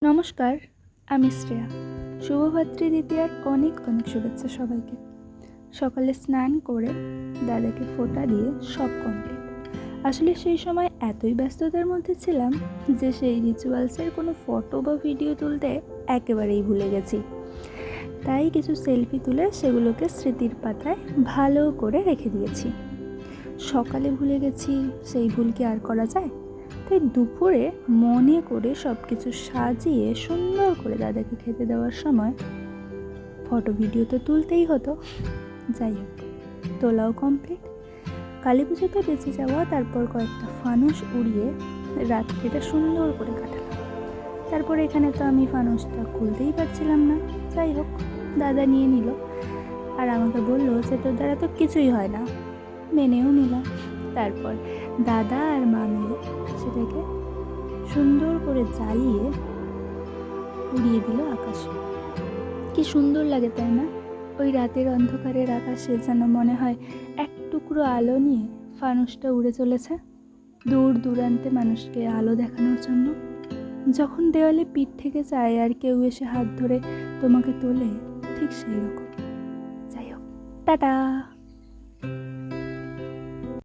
নমস্কার, আমি শ্রেয়া। শুভরাত্রি দ্বিতীয়ার অনেক অনেক শুভেচ্ছা সবাইকে। সকালে স্নান করে দাদাকে ফোঁটা দিয়ে সব কমপ্লিট। আসলে সেই সময় এতই ব্যস্ততার মধ্যে ছিলাম যে সেই রিচুয়ালসের কোনো ফটো বা ভিডিও তুলতে একেবারেই ভুলে গেছি। তাই কিছু সেলফি তুলে সেগুলোকে স্মৃতির পাতায় ভালো করে রেখে দিয়েছি। সকালে ভুলে গেছি, সেই ভুল কি আর করা যায়? তাই দুপুরে মনে করে সব কিছু সাজিয়ে সুন্দর করে দাদাকে খেতে দেওয়ার সময় ফটো ভিডিও তো তুলতেই হতো। যাই হোক, তোলাও কমপ্লিট। কালী পুজোতে বেঁচে যাওয়া, তারপর কয়েকটা ফানুস উড়িয়ে রাত্রিটা সুন্দর করে কাটালাম। তারপর এখানে তো আমি ফানুসটা খুলতেই পারছিলাম না। যাই হোক, দাদা নিয়ে নিল আর আমাকে বললো যে তোর দ্বারা তো কিছুই হয় না। মেনেও নিলাম। তারপর দাদা আর মা মিলে সেটাকে সুন্দর করে জ্বালিয়ে উড়িয়ে দিল আকাশে। কি সুন্দর লাগে, তাই না? ওই রাতের অন্ধকারের আকাশে যেন মনে হয় এক টুকরো আলো নিয়ে ফানুসটা উড়ে চলেছে দূর দূরান্তে মানুষকে আলো দেখানোর জন্য। যখন দেওয়ালে পিঠ থেকে যায় আর কেউ এসে হাত ধরে তোমাকে তোলে, ঠিক সেই রকম। যাই হোক, টাটা।